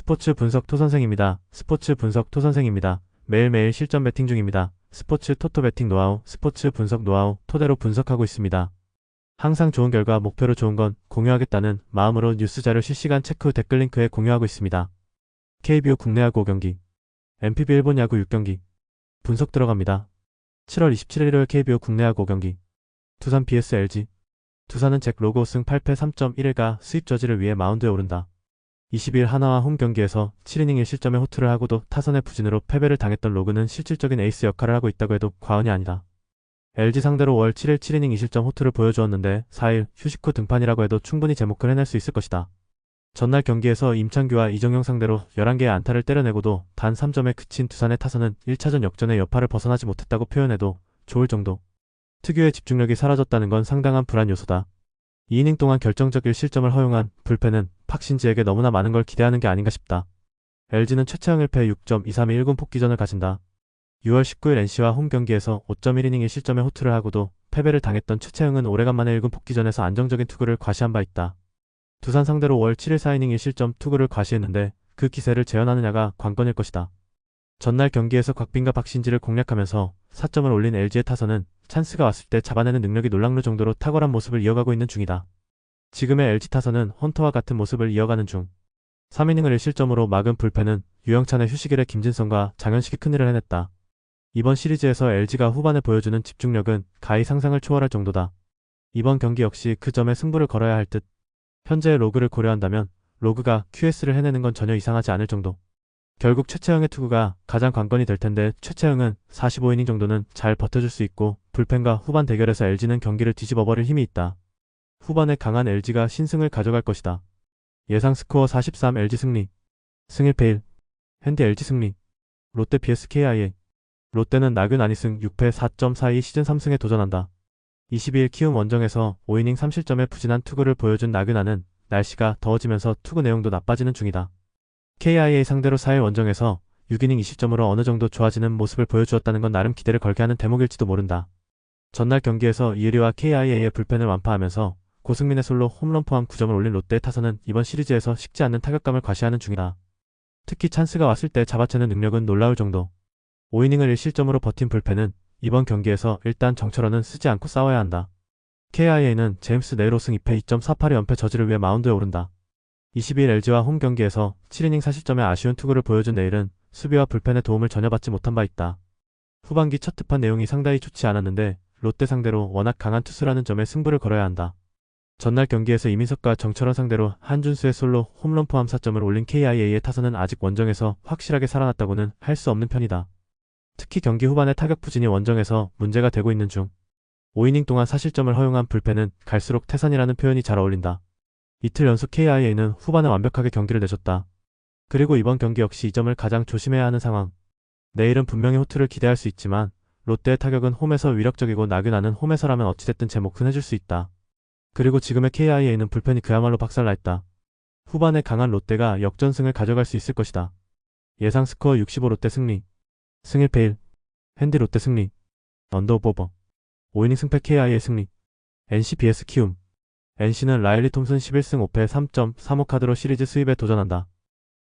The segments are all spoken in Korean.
스포츠 분석 토선생입니다. 스포츠 분석 토선생입니다. 매일매일 실전 배팅 중입니다. 스포츠 토토 배팅 노하우, 스포츠 분석 노하우 토대로 분석하고 있습니다. 항상 좋은 결과 목표로 좋은 건 공유하겠다는 마음으로 뉴스 자료 실시간 체크 후 댓글 링크에 공유하고 있습니다. KBO 국내 야구 5경기, NPB 일본 야구 6경기 분석 들어갑니다. 7월 27일 일요일 KBO 국내 야구 5경기 두산 vs LG. 두산은 잭 로그 5승 8패 3.1일가 수입 저지를 위해 마운드에 오른다. 20일 하나와 홈 경기에서 7이닝 1실점의 호투를 하고도 타선의 부진으로 패배를 당했던 로그는 실질적인 에이스 역할을 하고 있다고 해도 과언이 아니다. LG 상대로 5월 7일 7이닝 2실점 호투를 보여주었는데 4일 휴식 후 등판이라고 해도 충분히 제목을 해낼 수 있을 것이다. 전날 경기에서 임창규와 이정용 상대로 11개의 안타를 때려내고도 단 3점에 그친 두산의 타선은 1차전 역전의 여파를 벗어나지 못했다고 표현해도 좋을 정도. 특유의 집중력이 사라졌다는 건 상당한 불안 요소다. 2이닝 동안 결정적 1실점을 허용한 불펜은 박신지에게 너무나 많은 걸 기대하는 게 아닌가 싶다. LG는 최채영 1패 6.232 1군 복귀전을 가진다. 6월 19일 NC와 홈 경기에서 5.1이닝 1실점의 호투를 하고도 패배를 당했던 최채영은 오래간만에 1군 복귀전에서 안정적인 투구를 과시한 바 있다. 두산 상대로 5월 7일 4이닝 1실점 투구를 과시했는데 그 기세를 재현하느냐가 관건일 것이다. 전날 경기에서 곽빈과 박신지를 공략하면서 4점을 올린 LG의 타선은 찬스가 왔을 때 잡아내는 능력이 놀랍는 정도로 탁월한 모습을 이어가고 있는 중이다. 지금의 LG 타선은 헌터와 같은 모습을 이어가는 중. 3이닝을 1실점으로 막은 불펜은 유영찬의 휴식일에 김진성과 장현식이 큰일을 해냈다. 이번 시리즈에서 LG가 후반에 보여주는 집중력은 가히 상상을 초월할 정도다. 이번 경기 역시 그 점에 승부를 걸어야 할 듯. 현재의 로그를 고려한다면 로그가 QS를 해내는 건 전혀 이상하지 않을 정도. 결국 최채영의 투구가 가장 관건이 될 텐데 최채영은 45이닝 정도는 잘 버텨줄 수 있고 불펜과 후반 대결에서 LG는 경기를 뒤집어버릴 힘이 있다. 후반에 강한 LG가 신승을 가져갈 것이다. 예상 스코어 43 LG 승리. 승 1패 1. 핸디 LG 승리. 롯데 vs KIA. 롯데는 나균 안희승 6패 4.42 시즌 3승에 도전한다. 22일 키움 원정에서 5이닝 3실점의 부진한 투구를 보여준 나균안은 날씨가 더워지면서 투구 내용도 나빠지는 중이다. KIA 상대로 4일 원정에서 6이닝 2실점으로 어느 정도 좋아지는 모습을 보여주었다는 건 나름 기대를 걸게 하는 대목일지도 모른다. 전날 경기에서 이의리와 KIA의 불펜을 완파하면서 고승민의 솔로 홈런 포함 9점을 올린 롯데의 타선은 이번 시리즈에서 식지 않는 타격감을 과시하는 중이다. 특히 찬스가 왔을 때 잡아채는 능력은 놀라울 정도. 5이닝을 1실점으로 버틴 불펜은 이번 경기에서 일단 정철원은 쓰지 않고 싸워야 한다. KIA는 제임스 네이로승 2패 2.48의 연패 저지를 위해 마운드에 오른다. 22일 LG와 홈 경기에서 7이닝 4실점의 아쉬운 투구를 보여준 내일은 수비와 불펜의 도움을 전혀 받지 못한 바 있다. 후반기 첫 득판 내용이 상당히 좋지 않았는데 롯데 상대로 워낙 강한 투수라는 점에 승부를 걸어야 한다. 전날 경기에서 이민석과 정철원 상대로 한준수의 솔로 홈런 포함 4점을 올린 KIA의 타선은 아직 원정에서 확실하게 살아났다고는 할 수 없는 편이다. 특히 경기 후반의 타격 부진이 원정에서 문제가 되고 있는 중. 5이닝 동안 4실점을 허용한 불펜은 갈수록 태산이라는 표현이 잘 어울린다. 이틀 연속 KIA는 후반에 완벽하게 경기를 내줬다. 그리고 이번 경기 역시 이 점을 가장 조심해야 하는 상황. 내일은 분명히 호투를 기대할 수 있지만 롯데의 타격은 홈에서 위력적이고 나균안은 홈에서라면 어찌됐든 제목은 해줄 수 있다. 그리고 지금의 KIA는 불펜이 그야말로 박살났다. 후반에 강한 롯데가 역전승을 가져갈 수 있을 것이다. 예상 스코어 65 롯데 승리. 승 1패 1. 핸디 롯데 승리. 언더오버. 5이닝 승패 KIA 승리. NC vs 키움. NC는 라일리 톰슨 11승 5패 3.35 카드로 시리즈 수입에 도전한다.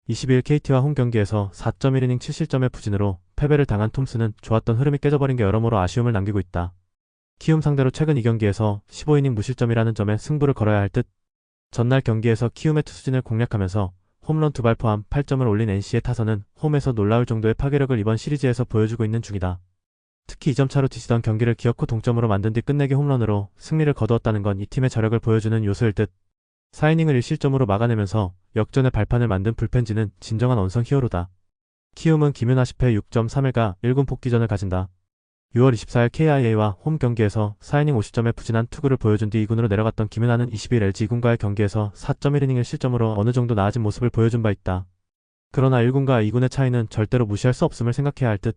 22일 KT와 홈 경기에서 4.1이닝 7실점의 부진으로 패배를 당한 톰슨은 좋았던 흐름이 깨져버린 게 여러모로 아쉬움을 남기고 있다. 키움 상대로 최근 2경기에서 15이닝 무실점이라는 점에 승부를 걸어야 할 듯. 전날 경기에서 키움의 투수진을 공략하면서 홈런 2발 포함 8점을 올린 NC의 타선은 홈에서 놀라울 정도의 파괴력을 이번 시리즈에서 보여주고 있는 중이다. 특히 2점 차로 뒤지던 경기를 기어코 동점으로 만든 뒤 끝내기 홈런으로 승리를 거두었다는 건 이 팀의 저력을 보여주는 요소일 듯. 4이닝을 1실점으로 막아내면서 역전의 발판을 만든 불펜지는 진정한 언성 히어로다. 키움은 김윤하 10패 6.31가 1군 복귀전을 가진다. 6월 24일 KIA와 홈 경기에서 4이닝 50점의 부진한 투구를 보여준 뒤 2군으로 내려갔던 김윤하는 20일 LG 2군과의 경기에서 4.1이닝 1실점으로 어느 정도 나아진 모습을 보여준 바 있다. 그러나 1군과 2군의 차이는 절대로 무시할 수 없음을 생각해야 할 듯.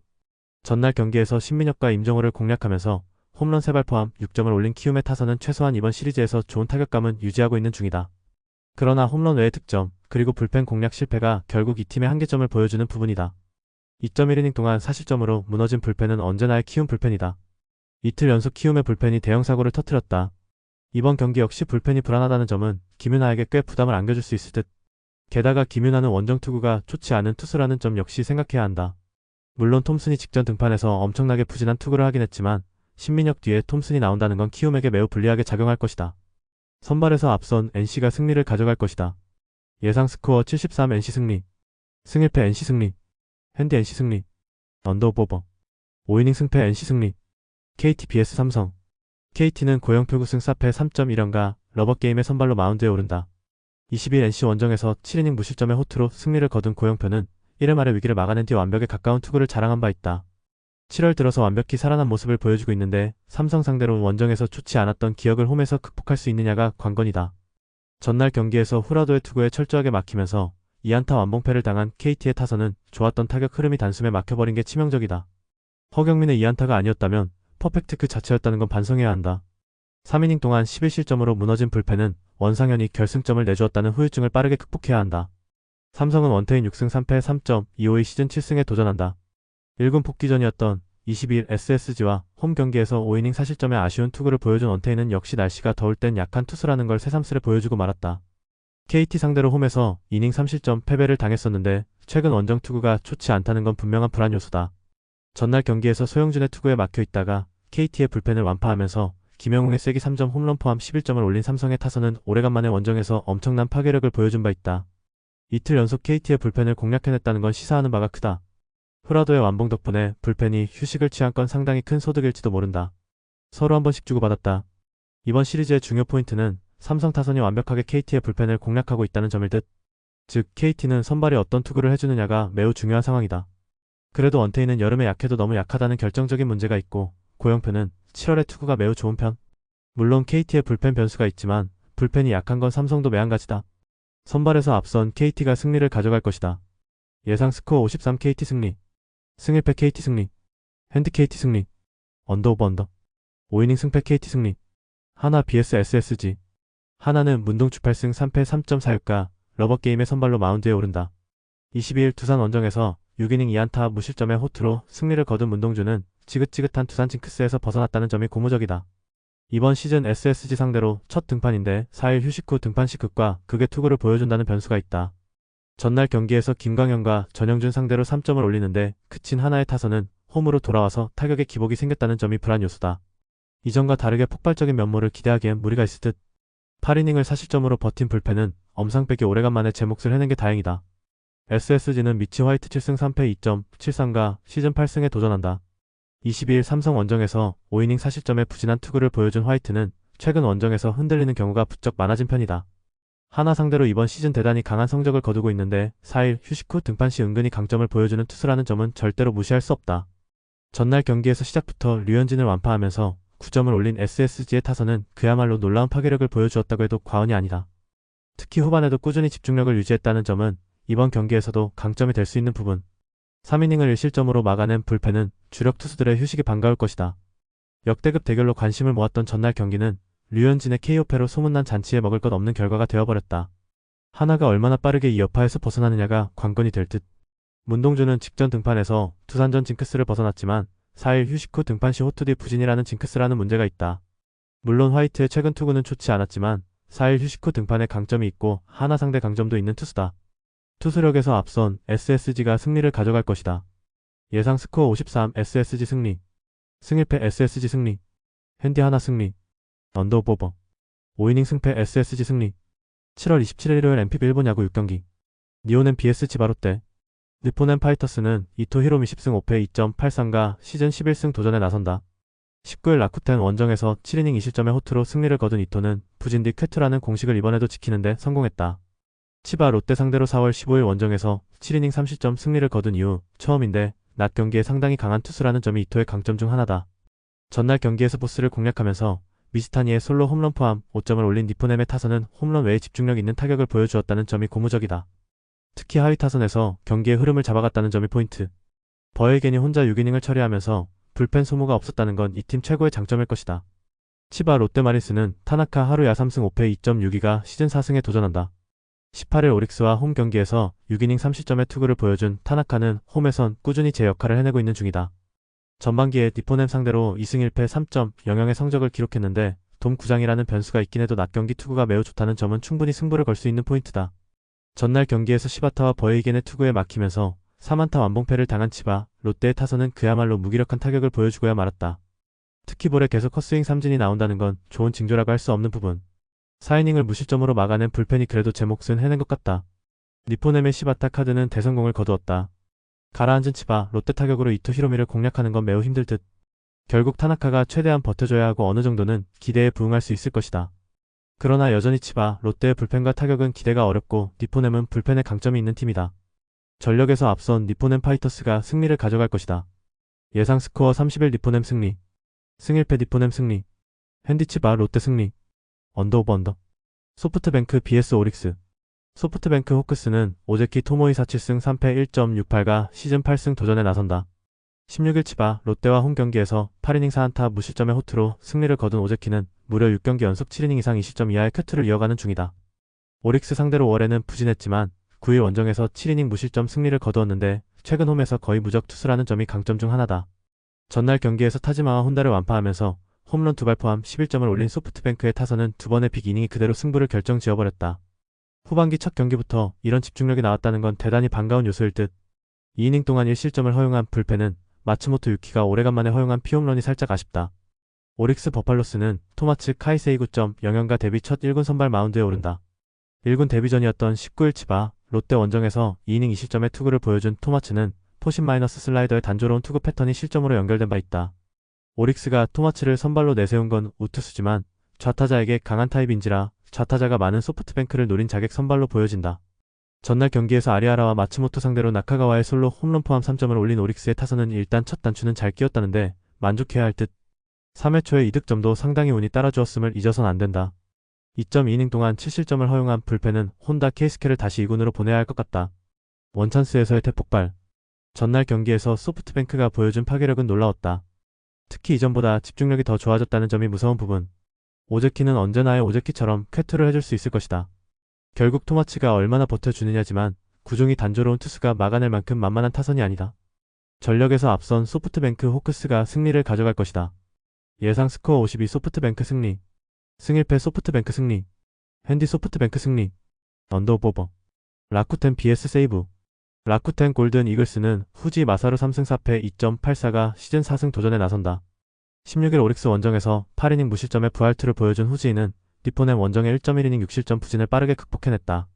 전날 경기에서 신민혁과 임정호를 공략하면서 홈런 3발 포함 6점을 올린 키움의 타선은 최소한 이번 시리즈에서 좋은 타격감은 유지하고 있는 중이다. 그러나 홈런 외의 득점, 그리고 불펜 공략 실패가 결국 이 팀의 한계점을 보여주는 부분이다. 2.1이닝 동안 4실점으로 무너진 불펜은 언제나의 키움 불펜이다. 이틀 연속 키움의 불펜이 대형 사고를 터뜨렸다. 이번 경기 역시 불펜이 불안하다는 점은 김윤하에게 꽤 부담을 안겨줄 수 있을 듯. 게다가 김윤아는 원정 투구가 좋지 않은 투수라는 점 역시 생각해야 한다. 물론 톰슨이 직전 등판에서 엄청나게 부진한 투구를 하긴 했지만 신민혁 뒤에 톰슨이 나온다는 건 키움에게 매우 불리하게 작용할 것이다. 선발에서 앞선 NC가 승리를 가져갈 것이다. 예상 스코어 73 NC 승리. 승일패 NC 승리. 핸디 NC 승리. 언더오버. 5이닝 승패 NC 승리. KT vs 삼성. KT는 고영표 9승 4패 3.1연가 러버게임의 선발로 마운드에 오른다. 20일 NC 원정에서 7이닝 무실점의 호투로 승리를 거둔 고영표는 1회 말의 위기를 막아낸 뒤 완벽에 가까운 투구를 자랑한 바 있다. 7월 들어서 완벽히 살아난 모습을 보여주고 있는데 삼성 상대로 원정에서 좋지 않았던 기억을 홈에서 극복할 수 있느냐가 관건이다. 전날 경기에서 후라도의 투구에 철저하게 막히면서 2안타 완봉패를 당한 KT의 타선은 좋았던 타격 흐름이 단숨에 막혀버린 게 치명적이다. 허경민의 2안타가 아니었다면 퍼펙트 그 자체였다는 건 반성해야 한다. 3이닝 동안 11실점으로 무너진 불펜은 원상현이 결승점을 내주었다는 후유증을 빠르게 극복해야 한다. 삼성은 원태인 6승 3패 3.25의 시즌 7승에 도전한다. 1군 복귀전이었던 22일 SSG와 홈 경기에서 5이닝 4실점의 아쉬운 투구를 보여준 원태인은 역시 날씨가 더울 땐 약한 투수라는 걸 새삼스레 보여주고 말았다. KT 상대로 홈에서 이닝 3실점 패배를 당했었는데 최근 원정 투구가 좋지 않다는 건 분명한 불안 요소다. 전날 경기에서 소영준의 투구에 막혀 있다가 KT의 불펜을 완파하면서 김영웅의 쐐기 3점 홈런 포함 11점을 올린 삼성의 타선은 오래간만에 원정에서 엄청난 파괴력을 보여준 바 있다. 이틀 연속 KT의 불펜을 공략해냈다는 건 시사하는 바가 크다. 후라도의 완봉 덕분에 불펜이 휴식을 취한 건 상당히 큰 소득일지도 모른다. 서로 한 번씩 주고받았다. 이번 시리즈의 중요 포인트는 삼성 타선이 완벽하게 KT의 불펜을 공략하고 있다는 점일 듯. 즉 KT는 선발이 어떤 투구를 해주느냐가 매우 중요한 상황이다. 그래도 원태인은 여름에 약해도 너무 약하다는 결정적인 문제가 있고 고영표는 7월의 투구가 매우 좋은 편. 물론 KT의 불펜 변수가 있지만 불펜이 약한 건 삼성도 매한가지다. 선발에서 앞선 KT가 승리를 가져갈 것이다. 예상 스코어 53 KT 승리. 승일패 KT 승리. 핸드 KT 승리. 언더오버 언더. 5이닝 승패 KT 승리. 하나 vs SSG. 하나는 문동주 8승 3패 3.46가 러버게임의 선발로 마운드에 오른다. 22일 두산 원정에서 6이닝 2안타 무실점의 호투로 승리를 거둔 문동주는 지긋지긋한 두산 징크스에서 벗어났다는 점이 고무적이다. 이번 시즌 SSG 상대로 첫 등판인데 4일 휴식 후 등판 시 극과 극의 투구를 보여준다는 변수가 있다. 전날 경기에서 김광현과 전영준 상대로 3점을 올리는데 그친 하나의 타선은 홈으로 돌아와서 타격에 기복이 생겼다는 점이 불안 요소다. 이전과 다르게 폭발적인 면모를 기대하기엔 무리가 있을 듯. 8이닝을 4실점으로 버틴 불펜은 엄상빼기 오래간만에 제 몫을 해낸 게 다행이다. SSG는 미치 화이트 7승 3패 2.73가 시즌 8승에 도전한다. 22일 삼성 원정에서 5이닝 4실점의 부진한 투구를 보여준 화이트는 최근 원정에서 흔들리는 경우가 부쩍 많아진 편이다. 하나 상대로 이번 시즌 대단히 강한 성적을 거두고 있는데 4일 휴식 후 등판 시 은근히 강점을 보여주는 투수라는 점은 절대로 무시할 수 없다. 전날 경기에서 시작부터 류현진을 완파하면서 9점을 올린 SSG의 타선은 그야말로 놀라운 파괴력을 보여주었다고 해도 과언이 아니다. 특히 후반에도 꾸준히 집중력을 유지했다는 점은 이번 경기에서도 강점이 될 수 있는 부분. 3이닝을 1실점으로 막아낸 불펜은 주력 투수들의 휴식이 반가울 것이다. 역대급 대결로 관심을 모았던 전날 경기는 류현진의 KO패로 소문난 잔치에 먹을 것 없는 결과가 되어버렸다. 하나가 얼마나 빠르게 이 여파에서 벗어나느냐가 관건이 될 듯. 문동주는 직전 등판에서 두산전 징크스를 벗어났지만 4일 휴식 후 등판 시 호투 뒤 부진이라는 징크스라는 문제가 있다. 물론 화이트의 최근 투구는 좋지 않았지만 4일 휴식 후 등판에 강점이 있고 하나 상대 강점도 있는 투수다. 투수력에서 앞선 SSG가 승리를 가져갈 것이다. 예상 스코어 53 SSG 승리. 승일패 SSG 승리. 핸디 하나 승리. 언더오버. 5이닝 승패 SSG 승리. 7월 27일 일요일 MPB 일본 야구 6경기. 니온엔 BS 지바롯데. 니폰엔 파이터스는 이토 히로미 10승 5패 2.83가 시즌 11승 도전에 나선다. 19일 라쿠텐 원정에서 7이닝 2실점의 호투로 승리를 거둔 이토는 부진 뒤 쾌투라는 공식을 이번에도 지키는데 성공했다. 치바 롯데 상대로 4월 15일 원정에서 7이닝 3실점 승리를 거둔 이후 처음인데 낮 경기에 상당히 강한 투수라는 점이 이토의 강점 중 하나다. 전날 경기에서 보스를 공략하면서 미스타니의 솔로 홈런 포함 5점을 올린 니포넴의 타선은 홈런 외에 집중력 있는 타격을 보여주었다는 점이 고무적이다. 특히 하위 타선에서 경기의 흐름을 잡아갔다는 점이 포인트. 버에겐이 혼자 6이닝을 처리하면서 불펜 소모가 없었다는 건 이 팀 최고의 장점일 것이다. 치바 롯데 마린스는 타나카 하루야 3승 5패 2.62가 시즌 4승에 도전한다. 18일 오릭스와 홈 경기에서 6이닝 3실점의 투구를 보여준 타나카는 홈에선 꾸준히 제 역할을 해내고 있는 중이다. 전반기에 니포넴 상대로 2승 1패 3.00의 성적을 기록했는데 돔 구장이라는 변수가 있긴 해도 낮 경기 투구가 매우 좋다는 점은 충분히 승부를 걸 수 있는 포인트다. 전날 경기에서 시바타와 버에이겐의 투구에 막히면서 4안타 완봉패를 당한 치바, 롯데의 타선은 그야말로 무기력한 타격을 보여주고야 말았다. 특히 볼에 계속 헛스윙 삼진이 나온다는 건 좋은 징조라고 할 수 없는 부분. 4이닝을 무실점으로 막아낸 불펜이 그래도 제 몫은 해낸 것 같다. 니포넴의 시바타 카드는 대성공을 거두었다. 가라앉은 치바, 롯데 타격으로 이토 히로미를 공략하는 건 매우 힘들 듯. 결국 타나카가 최대한 버텨줘야 하고 어느 정도는 기대에 부응할 수 있을 것이다. 그러나 여전히 치바, 롯데의 불펜과 타격은 기대가 어렵고 니포넴은 불펜에 강점이 있는 팀이다. 전력에서 앞선 니포넴 파이터스가 승리를 가져갈 것이다. 예상 스코어 31 니포넴 승리. 승일패 니포넴 승리. 핸디 치바 롯데 승리. 언더 오버 언더. 소프트뱅크 vs 오릭스. 소프트뱅크 호크스는 오제키 토모이 4-7승 3패 1.68가 시즌 8승 도전에 나선다. 16일 치바 롯데와 홈경기에서 8이닝 4안타 무실점의 호투로 승리를 거둔 오제키는 무려 6경기 연속 7이닝 이상 20점 이하의 쾌투를 이어가는 중이다. 오릭스 상대로 5월에는 부진했지만 9일 원정에서 7이닝 무실점 승리를 거두었는데 최근 홈에서 거의 무적 투수라는 점이 강점 중 하나다. 전날 경기에서 타지마와 혼다를 완파하면서 홈런 2발 포함 11점을 올린 소프트뱅크의 타선은 두 번의 빅이닝이 그대로 승부를 결정지어버렸다. 후반기 첫 경기부터 이런 집중력이 나왔다는 건 대단히 반가운 요소일 듯. 2이닝 동안 1실점을 허용한 불펜은 마츠모토 유키가 오래간만에 허용한 피홈런이 살짝 아쉽다. 오릭스 버팔로스는 토마츠 카이세이 9.0연가 데뷔 첫 1군 선발 마운드에 오른다. 1군 데뷔전이었던 19일 치바 롯데 원정에서 2이닝 2실점의 투구를 보여준 토마츠는 포신 마이너스 슬라이더의 단조로운 투구 패턴이 실점으로 연결된 바 있다. 오릭스가 토마츠를 선발로 내세운 건 우투수지만 좌타자에게 강한 타입인지라 좌타자가 많은 소프트뱅크를 노린 자객 선발로 보여진다. 전날 경기에서 아리아라와 마츠모토 상대로 나카가와의 솔로 홈런 포함 3점을 올린 오릭스의 타선은 일단 첫 단추는 잘 끼웠다는데 만족해야 할 듯. 3회 초의 이득점도 상당히 운이 따라주었음을 잊어선 안 된다. 2.2이닝 동안 7실점을 허용한 불펜은 혼다 케이스케를 다시 2군으로 보내야 할 것 같다. 원찬스에서의 대폭발. 전날 경기에서 소프트뱅크가 보여준 파괴력은 놀라웠다. 특히 이전보다 집중력이 더 좋아졌다는 점이 무서운 부분. 오제키는 언제나의 오제키처럼 쾌투를 해줄 수 있을 것이다. 결국 토마츠가 얼마나 버텨주느냐지만 구종이 단조로운 투수가 막아낼 만큼 만만한 타선이 아니다. 전력에서 앞선 소프트뱅크 호크스가 승리를 가져갈 것이다. 예상 스코어 52 소프트뱅크 승리. 승일패 소프트뱅크 승리. 핸디 소프트뱅크 승리. 언더 오버. 라쿠텐 vs 세이브. 라쿠텐 골든 이글스는 후지 마사루 3승 4패 2.84가 시즌 4승 도전에 나선다. 16일 오릭스 원정에서 8이닝 무실점의 부활투를 보여준 후지인은 니포넴 원정의 1.1이닝 6실점 부진을 빠르게 극복해냈다.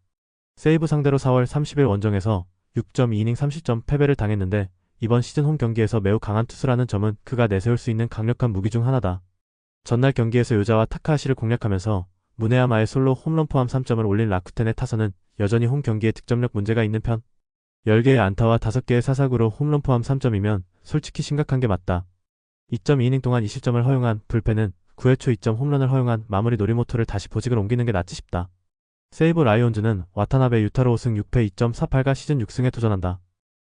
세이브 상대로 4월 30일 원정에서 6.2이닝 3실점 패배를 당했는데 이번 시즌 홈 경기에서 매우 강한 투수라는 점은 그가 내세울 수 있는 강력한 무기 중 하나다. 전날 경기에서 요자와 타카하시를 공략하면서 무네야마의 솔로 홈런 포함 3점을 올린 라쿠텐의 타선은 여전히 홈 경기에 득점력 문제가 있는 편. 10개의 안타와 5개의 사사구로 홈런 포함 3점이면 솔직히 심각한 게 맞다. 2.2이닝 동안 2실점을 허용한 불펜은 9회 초 2점 홈런을 허용한 마무리 노리모토를 다시 보직을 옮기는 게 낫지 싶다. 세이브 라이온즈는 와타나베 유타로 5승 6패 2.48가 시즌 6승에 도전한다.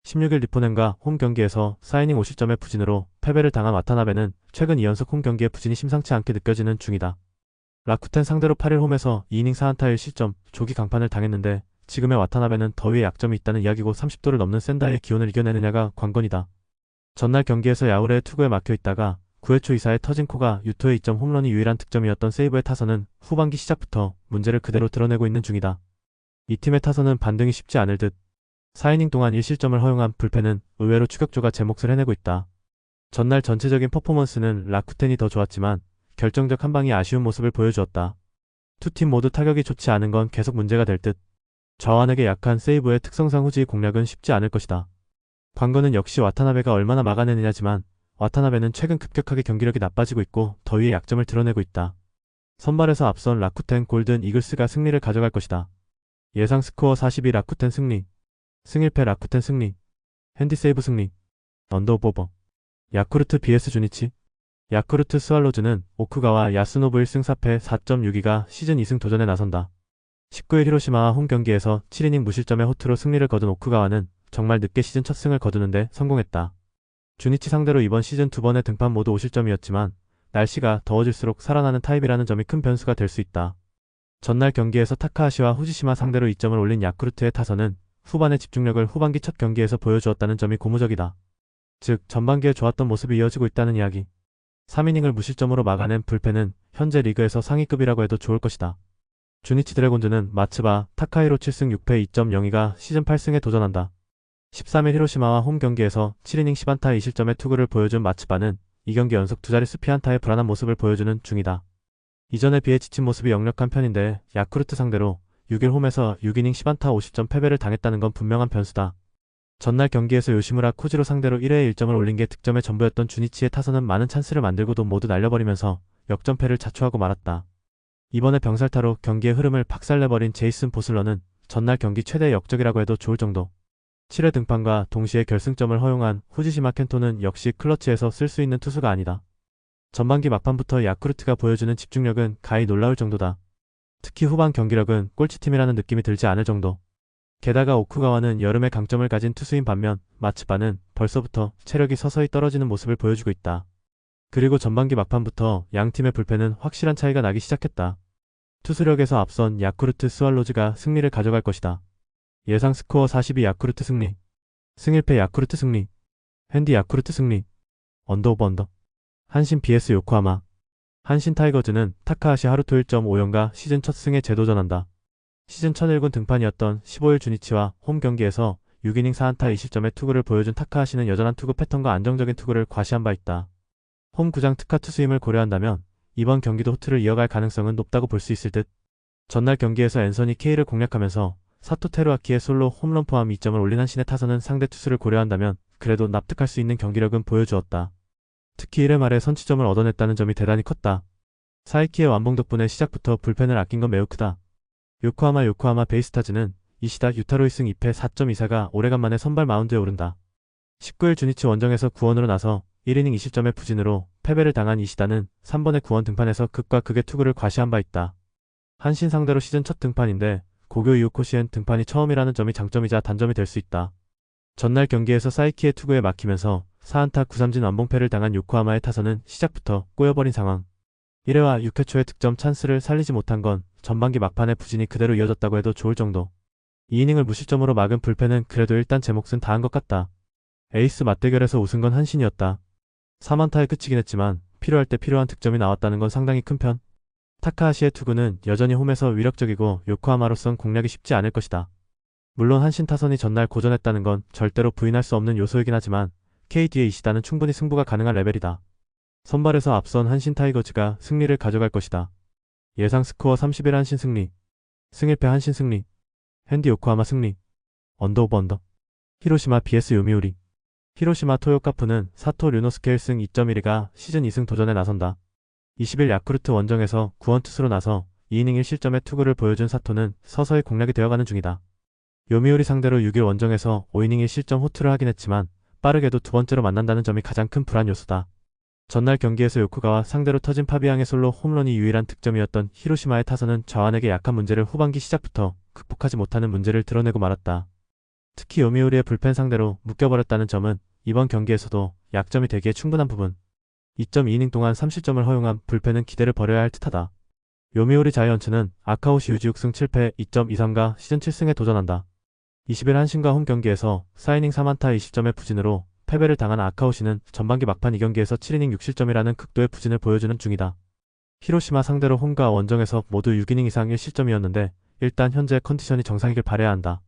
16일 니포넴과 홈 경기에서 4이닝 5실점의 부진으로 패배를 당한 와타나베는 최근 2연속 홈 경기의 부진이 심상치 않게 느껴지는 중이다. 라쿠텐 상대로 8일 홈에서 2이닝 4안타 1실점 조기 강판을 당했는데 지금의 와타나베는 더위에 약점이 있다는 이야기고 30도를 넘는 샌다이의 기온을 이겨내느냐가 관건이다. 전날 경기에서 야우레의 투구에 막혀있다가 9회 초 이사의 터진 코가 유토의 2점 홈런이 유일한 득점이었던 세이브의 타선은 후반기 시작부터 문제를 그대로 드러내고 있는 중이다. 이 팀의 타선은 반등이 쉽지 않을 듯. 4이닝 동안 1실점을 허용한 불펜은 의외로 추격조가 제 몫을 해내고 있다. 전날 전체적인 퍼포먼스는 라쿠텐이 더 좋았지만 결정적 한방이 아쉬운 모습을 보여주었다. 두 팀 모두 타격이 좋지 않은 건 계속 문제가 될 듯. 좌완에게 약한 세이브의 특성상 후지의 공략은 쉽지 않을 것이다. 관건은 역시 와타나베가 얼마나 막아내느냐지만 와타나베는 최근 급격하게 경기력이 나빠지고 있고 더위의 약점을 드러내고 있다. 선발에서 앞선 라쿠텐 골든 이글스가 승리를 가져갈 것이다. 예상 스코어 42 라쿠텐 승리. 승일패 라쿠텐 승리. 핸디 세이브 승리. 언더 오버. 야쿠르트 vs 주니치. 야쿠르트 스왈로즈는 오쿠가와 야스노부 1승 4패 4.62가 시즌 2승 도전에 나선다. 19일 히로시마와 홈 경기에서 7이닝 무실점의 호투로 승리를 거둔 오쿠가와는 정말 늦게 시즌 첫 승을 거두는데 성공했다. 주니치 상대로 이번 시즌 두 번의 등판 모두 5실점이었지만 날씨가 더워질수록 살아나는 타입이라는 점이 큰 변수가 될 수 있다. 전날 경기에서 타카하시와 후지시마 상대로 2점을 올린 야쿠르트의 타선은 후반의 집중력을 후반기 첫 경기에서 보여주었다는 점이 고무적이다. 즉 전반기에 좋았던 모습이 이어지고 있다는 이야기. 3이닝을 무실점으로 막아낸 불펜은 현재 리그에서 상위급이라고 해도 좋을 것이다. 주니치 드래곤즈는 마츠바, 타카히로 7승 6패 2.02가 시즌 8승에 도전한다. 13일 히로시마와 홈 경기에서 7이닝 10안타 2실점의 투구를 보여준 마츠바는 2경기 연속 두 자릿수 피안타의 불안한 모습을 보여주는 중이다. 이전에 비해 지친 모습이 역력한 편인데 야쿠르트 상대로 6일 홈에서 6이닝 10안타 50점 패배를 당했다는 건 분명한 변수다. 전날 경기에서 요시무라 코지로 상대로 1회에 1점을 올린 게 득점의 전부였던 주니치의 타선은 많은 찬스를 만들고도 모두 날려버리면서 역전패를 자초하고 말았다. 이번에 병살타로 경기의 흐름을 박살내버린 제이슨 보슬러는 전날 경기 최대 역적이라고 해도 좋을 정도. 7회 등판과 동시에 결승점을 허용한 후지시마 켄토는 역시 클러치에서 쓸 수 있는 투수가 아니다. 전반기 막판부터 야쿠르트가 보여주는 집중력은 가히 놀라울 정도다. 특히 후반 경기력은 꼴찌팀이라는 느낌이 들지 않을 정도. 게다가 오쿠가와는 여름의 강점을 가진 투수인 반면 마츠바는 벌써부터 체력이 서서히 떨어지는 모습을 보여주고 있다. 그리고 전반기 막판부터 양팀의 불펜은 확실한 차이가 나기 시작했다. 투수력에서 앞선 야쿠르트 스왈로즈가 승리를 가져갈 것이다. 예상 스코어 42 야쿠르트 승리. 승1패 야쿠르트 승리. 핸디 야쿠르트 승리. 언더 오버 언더. 한신 vs 요코하마. 한신 타이거즈는 타카하시 하루토 1.5연가 시즌 첫 승에 재도전한다. 시즌 첫 1군 등판이었던 15일 주니치와 홈 경기에서 6이닝 4안타 2실점의 투구를 보여준 타카하시는 여전한 투구 패턴과 안정적인 투구를 과시한 바 있다. 홈 구장 특화 투수임을 고려한다면 이번 경기도 호투를 이어갈 가능성은 높다고 볼 수 있을 듯. 전날 경기에서 앤서니 K를 공략하면서 사토 테루아키의 솔로 홈런 포함 2점을 올린 한신의 타선은 상대 투수를 고려한다면 그래도 납득할 수 있는 경기력은 보여주었다. 특히 1회 말에 선취점을 얻어냈다는 점이 대단히 컸다. 사이키의 완봉 덕분에 시작부터 불펜을 아낀 건 매우 크다. 요코하마 베이스타즈는 이시다 유타로 2승 2패 4.24가 오래간만에 선발 마운드에 오른다. 19일 주니치 원정에서 구원으로 나서 1이닝 2실점의 부진으로 패배를 당한 이시다는 3번의 구원 등판에서 극과 극의 투구를 과시한 바 있다. 한신 상대로 시즌 첫 등판인데 고교 이후 코시엔 등판이 처음이라는 점이 장점이자 단점이 될 수 있다. 전날 경기에서 사이키의 투구에 막히면서 4안타 9삼진 완봉패를 당한 요코하마의 타선은 시작부터 꼬여버린 상황. 1회와 6회 초의 득점 찬스를 살리지 못한 건 전반기 막판의 부진이 그대로 이어졌다고 해도 좋을 정도. 2이닝을 무실점으로 막은 불펜은 그래도 일단 제 몫은 다한 것 같다. 에이스 맞대결에서 우승 건 한신이었다. 3안타에 그치긴 했지만 필요할 때 필요한 득점이 나왔다는 건 상당히 큰 편. 타카하시의 투구는 여전히 홈에서 위력적이고 요코하마로선 공략이 쉽지 않을 것이다. 물론 한신 타선이 전날 고전했다는 건 절대로 부인할 수 없는 요소이긴 하지만 KD의 이시다는 충분히 승부가 가능한 레벨이다. 선발에서 앞선 한신 타이거즈가 승리를 가져갈 것이다. 예상 스코어 31 한신 승리. 승1패 한신 승리. 핸디 요코하마 승리. 언더 오버 언더. 히로시마 vs 요미우리. 히로시마 토요카프는 사토 류노스케 1승 2.12가 시즌 2승 도전에 나선다. 20일 야쿠르트 원정에서 구원 투수로 나서 2이닝 1실점의 투구를 보여준 사토는 서서히 공략이 되어가는 중이다. 요미우리 상대로 6일 원정에서 5이닝 1실점 호투를 하긴 했지만 빠르게도 두 번째로 만난다는 점이 가장 큰 불안 요소다. 전날 경기에서 요쿠가와 상대로 터진 파비앙의 솔로 홈런이 유일한 득점이었던 히로시마의 타선은 좌완에게 약한 문제를 후반기 시작부터 극복하지 못하는 문제를 드러내고 말았다. 특히 요미우리의 불펜 상대로 묶여버렸다는 점은 이번 경기에서도 약점이 되기에 충분한 부분. 2.2이닝 동안 3실점을 허용한 불펜은 기대를 버려야 할 듯하다. 요미우리 자이언츠는 아카오시 유지 6승 7패 2.23가 시즌 7승에 도전한다. 20일 한신과 홈 경기에서 4이닝 3안타 20점의 부진으로 패배를 당한 아카오시는 전반기 막판 2경기에서 7이닝 6실점이라는 극도의 부진을 보여주는 중이다. 히로시마 상대로 홈과 원정에서 모두 6이닝 이상 1실점이었는데 일단 현재 컨디션이 정상이길 바라야 한다.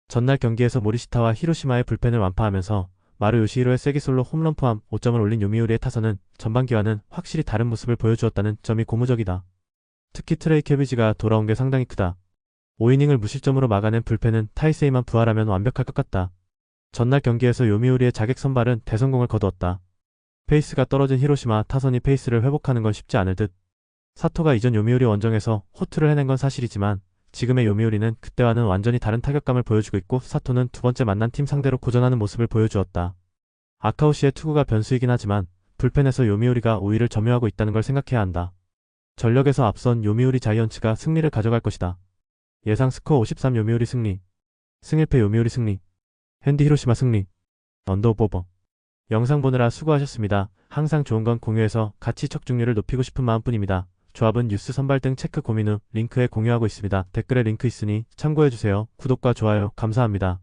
전날 경기에서 모리시타와 히로시마의 불펜을 완파하면서 마루 요시히로의 세기솔로 홈런 포함 5점을 올린 요미우리의 타선은 전반기와는 확실히 다른 모습을 보여주었다는 점이 고무적이다. 특히 트레이 캐비지가 돌아온 게 상당히 크다. 5이닝을 무실점으로 막아낸 불펜은 타이세이만 부활하면 완벽할 것 같다. 전날 경기에서 요미우리의 자객 선발은 대성공을 거두었다. 페이스가 떨어진 히로시마 타선이 페이스를 회복하는 건 쉽지 않을 듯. 사토가 이전 요미우리 원정에서 호투를 해낸 건 사실이지만 지금의 요미우리는 그때와는 완전히 다른 타격감을 보여주고 있고 사토는 두 번째 만난 팀 상대로 고전하는 모습을 보여주었다. 아카오시의 투구가 변수이긴 하지만 불펜에서 요미우리가 우위를 점유하고 있다는 걸 생각해야 한다. 전력에서 앞선 요미우리 자이언츠가 승리를 가져갈 것이다. 예상 스코어 53 요미우리 승리. 승1패 요미우리 승리. 핸디 히로시마 승리. 언더 오버. 영상 보느라 수고하셨습니다. 항상 좋은 건 공유해서 같이 척중률을 높이고 싶은 마음뿐입니다. 조합은 뉴스 선발 등 체크 고민 후 링크에 공유하고 있습니다. 댓글에 링크 있으니 참고해주세요. 구독과 좋아요 감사합니다.